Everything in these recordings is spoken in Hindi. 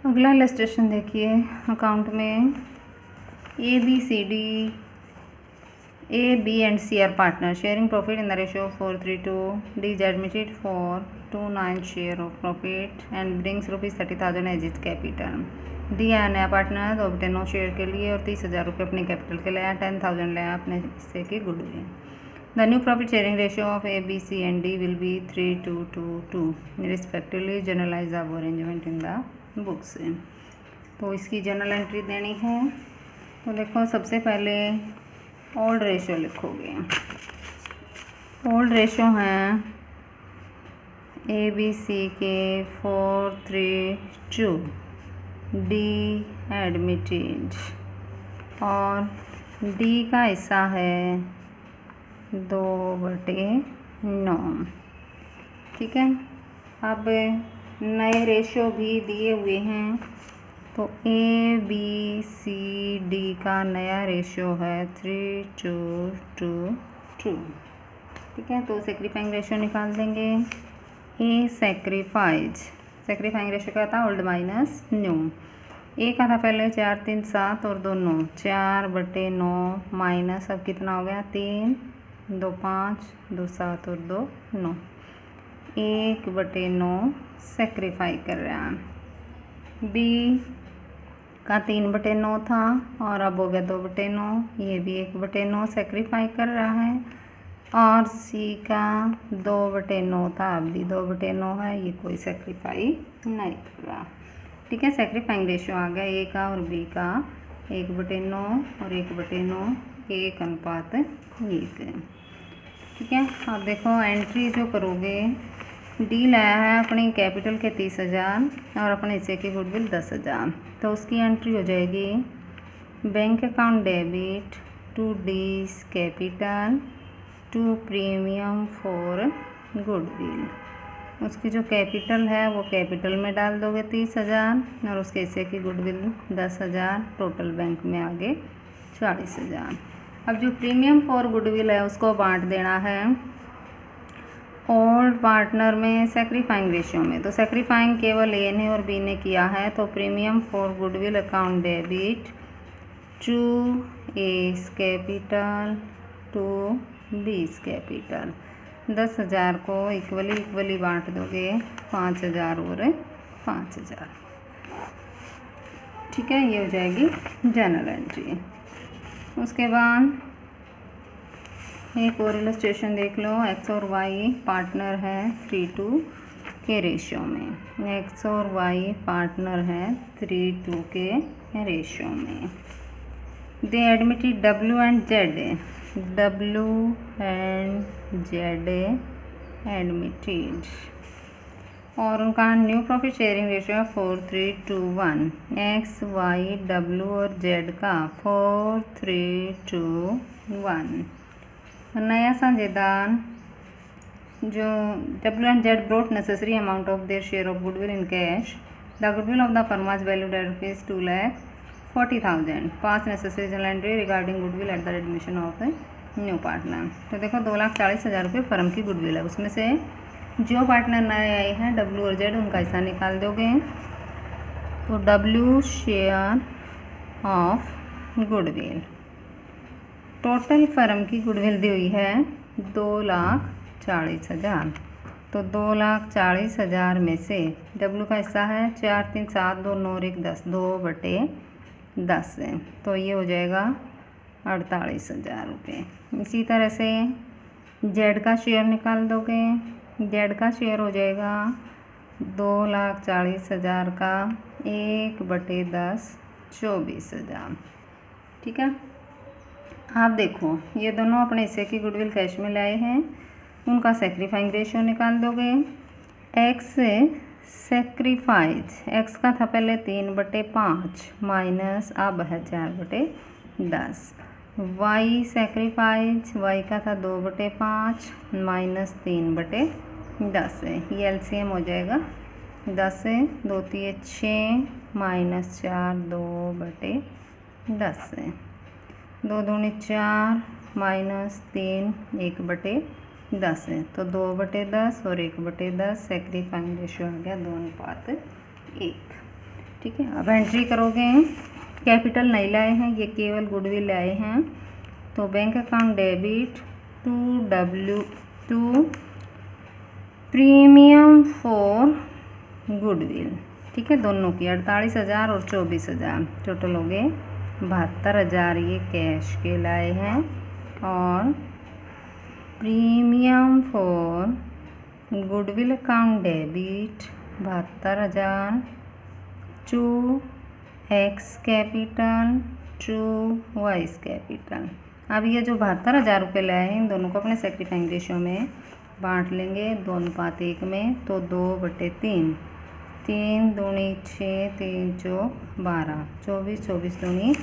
अगला इलस्ट्रेशन देखिए, अकाउंट में A, B and C are partners sharing profit in the ratio of 4:3. D is admitted for 2/9 share of profit and brings ₹30,000 as its capital. D आया नया पार्टनर ऑब्टेन 9 शेयर के लिए और 30,000 रुपये अपने कैपिटल के लिए, 10,000 लिया अपने हिस्से की goodwill. The new profit sharing ratio of A, B, C and D will be 3:2 respectively. Journalize the arrangement in the books. तो इसकी जर्नल एंट्री देनी है. तो देखो सबसे पहले ओल्ड रेशियो लिखोगे. ओल्ड रेशियो हैं ए बी सी के 4:3 डी एडमिटेड और डी का हिस्सा है 2/9. ठीक है. अब नए रेशियो भी दिए हुए हैं. तो ए बी सी डी का नया रेशियो है 3:2. ठीक है. तो सेक्रीफाइंग रेशियो निकाल देंगे. ए सेक्रीफाइंग रेशियो क्या था, ओल्ड माइनस न्यू. ए का था पहले 4, 3, 7 और 2, 9. 4/9 माइनस अब कितना हो गया 3, 2, 5, 2, 7 और 2, 9. 1/9 सेक्रीफाई कर रहा है. बी का 3/9 था और अब हो गया 2/9. ये भी 1/9 सेक्रीफाई कर रहा है. और सी का 2/9 था, अब भी 2/9 है. ये कोई सेक्रीफाई नहीं कर रहा. ठीक है. सेक्रीफाइंग रेशियो आ गया ए का और बी का 1/9 और 1/9 1:1. ठीक है. अब देखो एंट्री जो करोगे, डी लाया है अपनी कैपिटल के 30,000 और अपने हिस्से की गुडविल 10,000. तो उसकी एंट्री हो जाएगी bank account debit to D's capital to premium for goodwill. उसकी जो कैपिटल है वो कैपिटल में डाल दोगे 30,000 और उसके हिस्से की गुडविल 10,000. टोटल बैंक में आगे 40,000. अब जो प्रीमियम फॉर गुडविल है उसको बांट देना है ओल्ड पार्टनर में सेक्रीफाइंग रेशियो में. तो सेक्रीफाइंग केवल ए ने और बी ने किया है. तो premium for goodwill account debit to A's capital to B's capital. 10,000 को इक्वली बांट दोगे 5,000 और 5,000. ठीक है. ये हो जाएगी जनरल एंट्री. उसके बाद एक और इलस्ट्रेशन देख लो. एक्स और वाई पार्टनर है 3:2 के रेशियो में. एक्स और वाई पार्टनर है 3:2 के रेशियो में. They admitted W and Z admitted और उनका न्यू प्रॉफिट शेयरिंग रेशियो है 4:3:1. एक्स वाई डब्ल्यू और जेड का 4:3:1. नया साझेदार जो W and Z brought necessary amount of their share of goodwill in cash. The goodwill of the firm was valued at ₹2,40,000. Pass necessary journal entry regarding goodwill at the admission of new partner. तो देखो 2,40,000 रुपये फर्म की गुडविल है. उसमें से जो पार्टनर नए आए हैं डब्ल्यू और जेड उनका हिस्सा निकाल दोगे. तो W share of goodwill. Total firm की गुडविल दी हुई है 2,40,000. तो 2,40,000 में से डब्ल्यू का हिस्सा है 4, 3, 7, 2, 9 और 1, 10. 2/10 है. तो ये हो जाएगा 48,000 रुपये. इसी तरह से जेड का शेयर निकाल दोगे. जेड का शेयर हो जाएगा 2,40,000 का 1/10 24,000. ठीक है. आप देखो ये दोनों अपने हिस्से की गुडविल कैश में लाए हैं. उनका सेक्रीफाइंग रेशियो निकाल दोगे. एक्स सेक्रीफाइज एक्स का था पहले 3/5 माइनस अब है 4/10. वाई सेक्रीफाइज वाई का था 2/5 माइनस 3/10 है. ये एलसीएम हो जाएगा 10 है. 2 3 6 माइनस 4 2/10 है. 2 दूनी 4 माइनस 3 1/10 है. तो 2/10 और 1/10 सेक्रीफाइंग रेशियो आ गया 2:1. ठीक है। अब एंट्री करोगे, कैपिटल नहीं लाए हैं, ये केवल गुडविल लाए हैं। तो bank account debit to premium for goodwill, ठीक है, दोनों की 48,000 और 24,000, टोटल हो गए 72,000 ये कैश के लाए हैं। और premium for goodwill account debit 72,000 to X capital to Y's capital. अब ये जो 72,000 रुपये लाए हैं, इन दोनों को अपने सेक्रीफाइंग रेशियो में बांट लेंगे 2:1 में। तो 2/3, 3 दूनी 6, 3 चौक 12, 24, 24 दूनी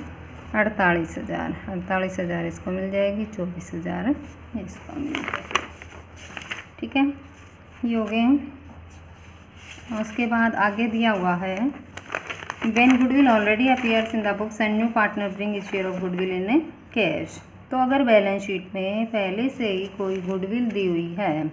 48,000, 48,000 इसको मिल जाएगी, 24,000 इसको मिल जाएगी, ठीक है, ये हो गए। उसके बाद आगे दिया हुआ है when goodwill already appears in the books and new partner bring share of goodwill in cash. तो अगर बैलेंस शीट में पहले से ही कोई गुडविल दी हुई है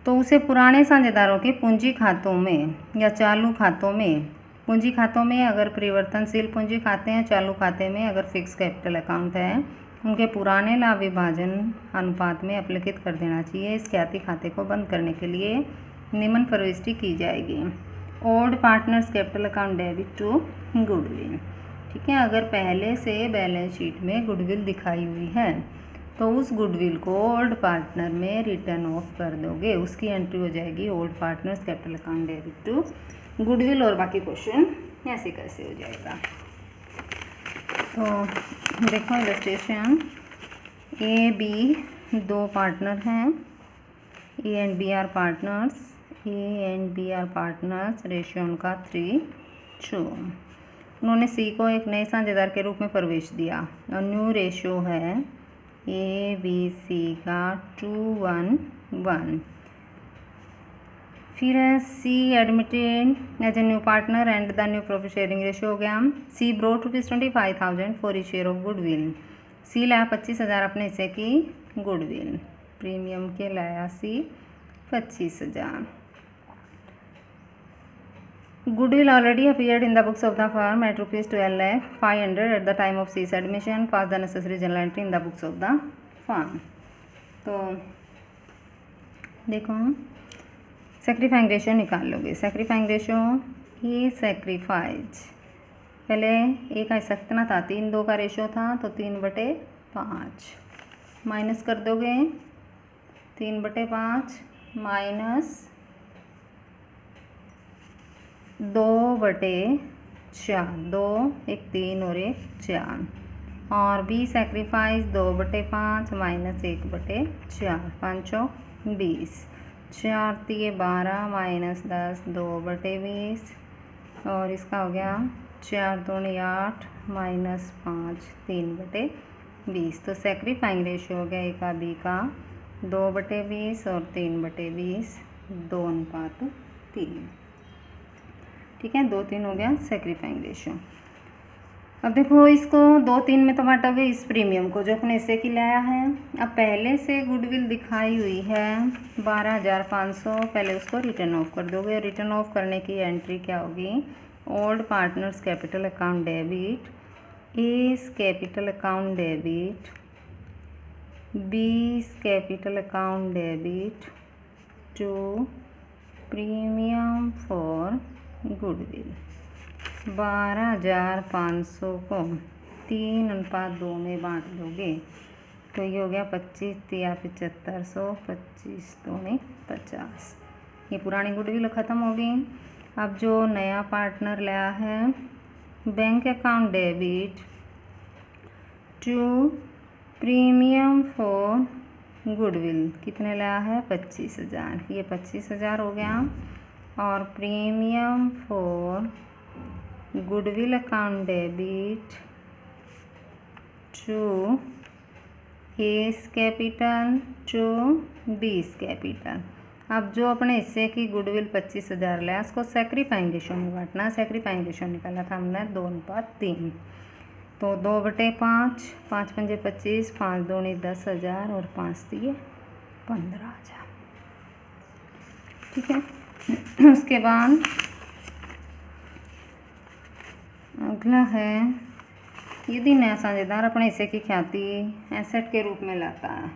तो उसे पुराने साझेदारों के पूंजी खातों में या चालू खातों में, पूंजी खातों में अगर परिवर्तनशील पूंजी खाते हैं, चालू खाते में अगर फिक्स कैपिटल अकाउंट है, उनके पुराने लाभ विभाजन अनुपात में अपलिखित कर देना चाहिए। इस ख्याति खाते को बंद करने के लिए निम्न प्रविष्टि की जाएगी। Old partners capital account debit to goodwill, ठीक है। अगर पहले से बैलेंस शीट में गुडविल दिखाई हुई है तो उस गुडविल को ओल्ड पार्टनर में रिटर्न ऑफ कर दोगे, उसकी एंट्री हो जाएगी old partners capital account debit to goodwill. और बाकी क्वेश्चन ऐसे कैसे हो जाएगा। तो देखो इलस्ट्रेशन, ए बी दो पार्टनर हैं, A and B are partners, A and B are partners, ratio उनका 3:2। उन्होंने सी को एक नए साझेदार के रूप में प्रवेश दिया और न्यू रेशियो है ए बी सी का 2:1:1। फिर है C admitted as a new partner and the new profit sharing ratio हो गया। C brought ₹25,000 for share of goodwill. C लाया 25,000 अपने हिस्से की गुडविल, प्रीमियम के लाया सी 25,000। Goodwill already appeared in the books of the firm at ₹12,500 at the time of C's admission. Pass the necessary journal entry in the books of the firm. तो देखो सेक्रीफाइंग रेशियो निकाल लोगे। सेक्रीफाइंग रेशियो, ये सेक्रीफाइज पहले ए का हिस्सा कितना था, 3:2 का रेशियो था, तो 3/5 माइनस कर दोगे, 3/5 माइनस 2/4, 2 एक 3 और एक 4। और बी सेक्रीफाइस 2/5 माइनस 1/4, 5 20, 4 3 12 माइनस 10, 2/20। और इसका हो गया 4 2 8 माइनस 5, 3/20। तो सेक्रीफाइंग रेशियो हो गया ए का बी का 2/20 और 3/20, 2:3, ठीक है, 2:3 हो गया सेक्रीफाइंग रेशियो। अब देखो इसको 2:3 में तो बांटोगे इस प्रीमियम को जो अपने हिस्से की लाया है। अब पहले से गुडविल दिखाई हुई है 12,500, पहले उसको रिटर्न ऑफ कर दोगे। रिटर्न ऑफ करने की एंट्री क्या होगी, old partners capital account debit, A's capital account debit, B's capital account debit to premium for goodwill. 12,500 को 3:2 में बांट दोगे तो ये हो गया 25 या 7500, 25 दूनी 50। ये पुरानी गुडविल ख़त्म हो गई। अब जो नया पार्टनर लाया है bank account debit to premium for goodwill, कितने लाया है 25,000, ये 25,000 हो गया। और premium for goodwill account debit to A's capital to B's capital. अब जो अपने हिस्से की गुडविल 25,000 लाया उसको सेक्रीफाइंग रेशियो में बांटना। सेक्रीफाइंग रेशियो निकाला था हमने 2:3, तो 2/5, 5 पंजे 25, 5 दूनी 10,000 और 5 दिए 15,000, ठीक है। उसके बाद अगला है, यदि नया साझेदार अपने हिस्से की ख्याति एसेट के रूप में लाता है।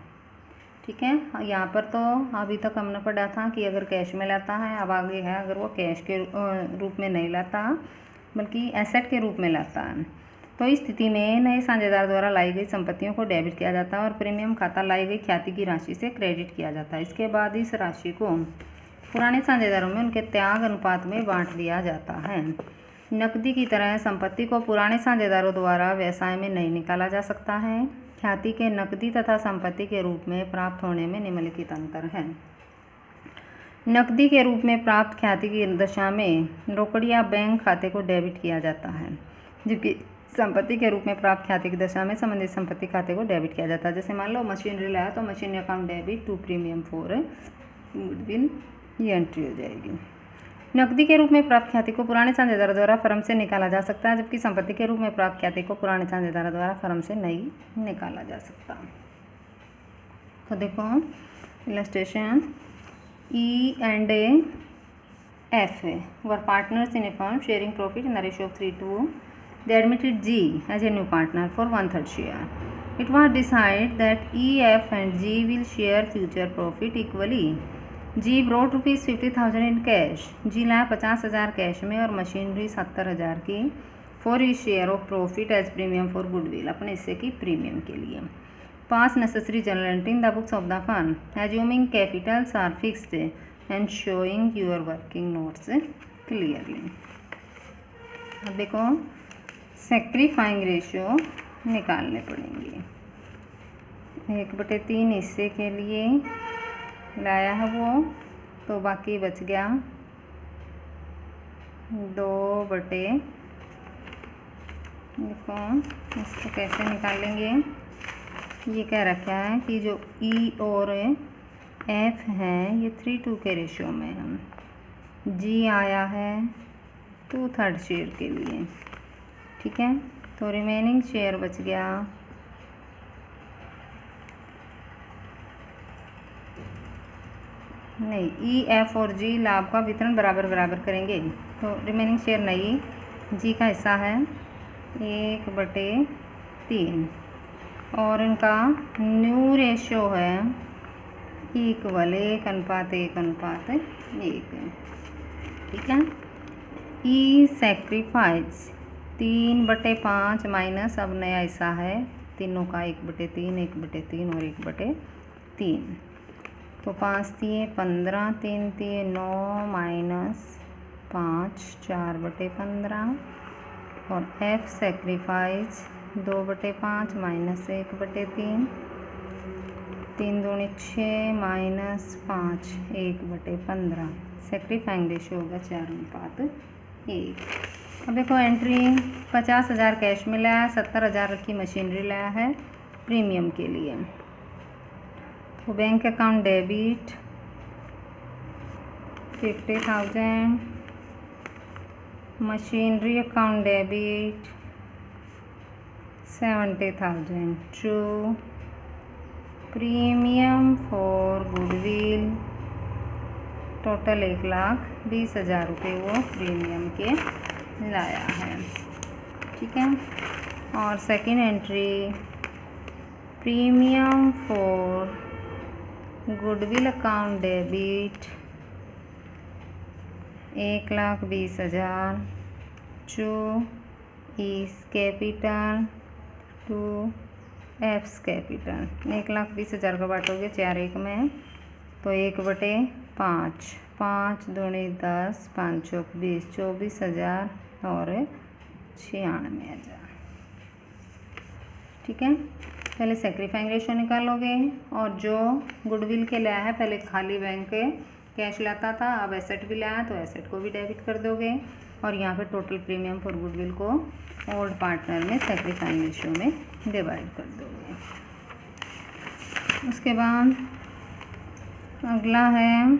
ठीक है, यहाँ पर तो अभी तक हमने पढ़ा था कि अगर कैश में लाता है, अब आगे है अगर वो कैश के रूप में नहीं लाता बल्कि एसेट के रूप में लाता है, तो इस स्थिति में नए साझेदार द्वारा लाई गई संपत्तियों को डेबिट किया जाता है और प्रीमियम खाता लाई गई ख्याति की राशि से क्रेडिट किया जाता है। इसके बाद इस राशि को पुराने साझेदारों में उनके त्याग अनुपात में बांट दिया जाता है। नकदी की तरह संपत्ति को पुराने साझेदारों द्वारा व्यवसाय में नहीं निकाला जा सकता है। ख्याति के नकदी तथा संपत्ति के रूप में प्राप्त होने में निम्नलिखित अंतर है। नकदी के रूप में प्राप्त ख्याति की दशा में रोकड़ या बैंक खाते को डेबिट किया जाता है, जबकि संपत्ति के रूप में प्राप्त ख्याति की दशा में संबंधित संपत्ति खाते को डेबिट किया जाता है। जैसे मान लो मशीनरी लाया तो machinery account debit to premium for goodwill, ये एंट्री हो जाएगी। नकदी के रूप में प्राप्त ख्याति को पुराने साझेदार द्वारा फर्म से निकाला जा सकता है, जबकि संपत्ति के रूप में प्राप्त ख्याति को पुराने साझेदार द्वारा फर्म से नहीं निकाला जा सकता। तो देखो illustration, E and F were partners in a firm sharing profit in the ratio of 3:2. They admitted G as a new partner for 1/3 share. It was decided that E, F and G will share future profit equally. G brought ₹50,000 in cash. G लाया 50,000 कैश में और मशीनरी 70,000 की for his share of profit as premium for goodwill, अपने हिस्से की प्रीमियम के लिए। Pass necessary journal entry in the books of the firm, assuming capitals are fixed and showing your working notes clearly. अब देखो सैक्रिफाइंग रेशियो निकालने पड़ेंगे। 1/3 हिस्से के लिए लाया है वो, तो बाकी बच गया 2/, देखो इसको कैसे निकालेंगे। ये कह रखा है कि जो E और F है ये 3:2 के रेशियो में है। G आया है 2/3 शेयर के लिए। ठीक है, तो रिमेनिंग शेयर बच गया नहीं, E, F और G लाभ का वितरण बराबर बराबर करेंगे, तो रिमेनिंग शेयर नहीं, G का हिस्सा है 1/3 और इनका न्यू रेशियो है इक्वल 1:1:1। ठीक है, ई सैक्रिफाइस 3/5 माइनस अब नया हिस्सा है तीनों का 1/3, 1/3 और 1/3, तो 5 × 15, 3 × 9 माइनस 5 4/15 और F सैक्रिफाइस 2/5 माइनस 1/3, 3 दूनी 6 माइनस 5 1/15। सैक्रिफाइंग रेशियो होगा 4:1। अब देखो एंट्री 50,000 कैश में लाया, 70,000 की मशीनरी लाया है प्रीमियम के लिए। तो bank account debit 50,000, machinery account debit 70,000 to premium for goodwill, total 1,20,000 रुपये वो प्रीमियम के लाया है। ठीक है, और second entry premium for goodwill account debit 1,20,000 to E's capital to F's capital. 1,20,000 का बांटोगे 4:1 में, तो 1/5, 5 दूनी 10, 5 चौक 20, 24,000 और 96,000। ठीक है, पहले सैक्रिफाइंग रेशियो निकालोगे और जो गुडविल के लाया है, पहले खाली बैंक कैश लाता था, अब एसेट भी लाया तो एसेट को भी डेबिट कर दोगे और यहाँ पे टोटल प्रीमियम फॉर गुडविल को ओल्ड पार्टनर में सैक्रिफाइंग रेशियो में डिवाइड कर दोगे। उसके बाद अगला है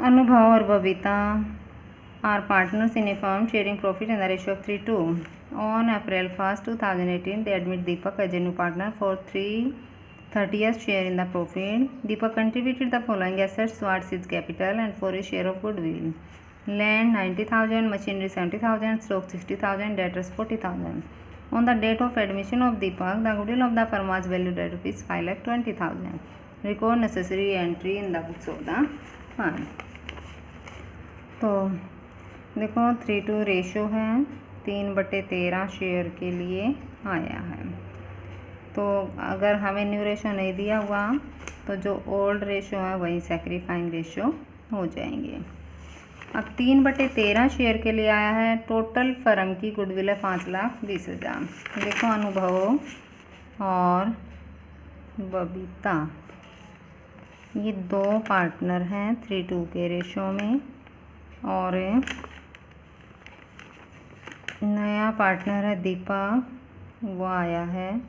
अनुभव और Babita are partners in a firm sharing profit in the ratio of 3:2। On April 1st, 2018, they admit Deepak as a new partner for 3/30th share in the profit. Deepak contributed the following assets towards his capital and for a share of goodwill. Land 90,000, machinery 70,000, stock 60,000, debtors 40,000. On the date of admission of Deepak, the goodwill of the firm was valued at rupees 5,20,000. Record necessary entry in the books of the firm. तो देखो 3:2 रेशो है, 3/13 शेयर के लिए आया है. तो अगर हमें न्यू रेशो नहीं दिया हुआ तो जो ओल्ड रेशो है वही सैक्रिफाइंग रेशो हो जाएंगे. अब 3/13 शेयर के लिए आया है. टोटल फर्म की गुडविल है 5,20,000. देखो अनुभव और बबीता ये 2 पार्टनर हैं 3:2 के रेशो में, और नया पार्टनर है दीपक, वो आया है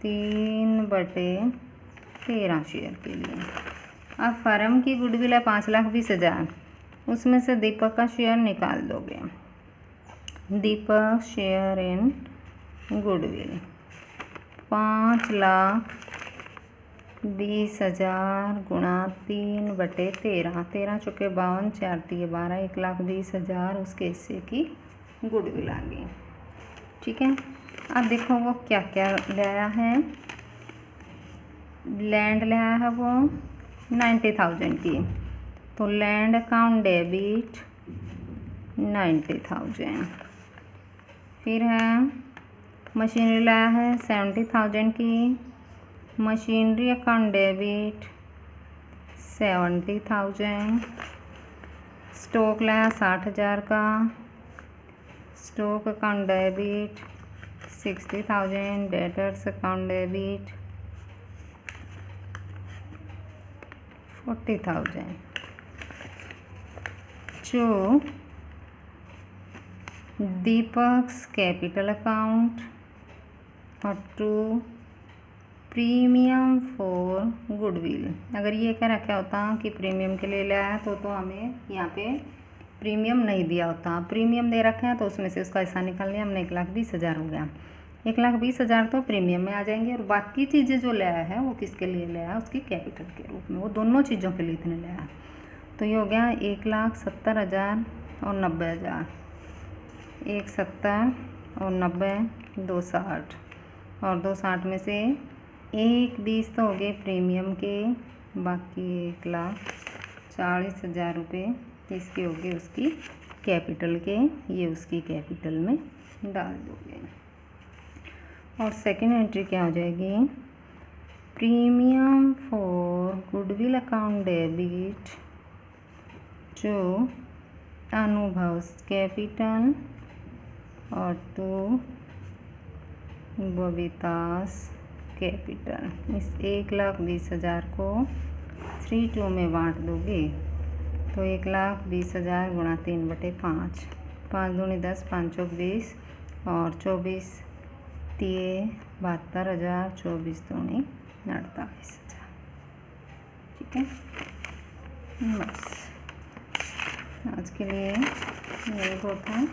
3/13 शेयर के लिए. अब फर्म की गुडविल है 5,20,000, उसमें से दीपक का शेयर निकाल दोगे. दीपक शेयर इन गुडविल 5,20,000 गुणा 3/13, 13 चौके 52, 4 तिये 12, 1,20,000 उसके हिस्से की गुडविल आ गई. ठीक है. अब देखो वो क्या क्या ले आया है. लैंड ले आया है वो 90,000 की, तो लैंड अकाउंट डेबिट 90,000. फिर है मशीनरी लाया है 70,000 की, मशीनरी अकाउंट डेबिट 70,000. स्टॉक लाया 60,000 का, stock account debit 60,000. Debtors account debit 40,000. जो दीपक्स कैपिटल अकाउंट और 2 प्रीमियम फॉर गुडविल. अगर ये कह रखा होता कि प्रीमियम के लिए लाया तो हमें यहाँ पे प्रीमियम नहीं दिया होता. प्रीमियम दे रखे हैं तो उसमें से उसका हिस्सा निकाल लिया हमने. 1,20,000 हो गया. 1,20,000 तो प्रीमियम में आ जाएंगे, और बाकी चीज़ें जो लाया है वो किसके लिए लाया है, उसकी कैपिटल के रूप में. वो दोनों चीज़ों के लिए इतने लाया. तो ये हो गया 1,70,000 और 90,000. 1,70 और 90, 2,60, और 2,60 में से 1,20 तो हो गए प्रीमियम के, बाकी 1,40,000 रुपये इसके हो गए उसकी कैपिटल के. ये उसकी कैपिटल में डाल दोगे. और सेकंड एंट्री क्या हो जाएगी, premium for goodwill account debit जो अनुभव कैपिटल और 2 बबीतास कैपिटल. इस 1,20,000 को 3:2 में बांट दोगे तो 1,20,000 गुणा 3/5, 5 दूनी 10, 5 चौक 20, और 24 तिये 72,000, 24 दूनी 48,000. ठीक है. बस आज के लिए यही बहुत है.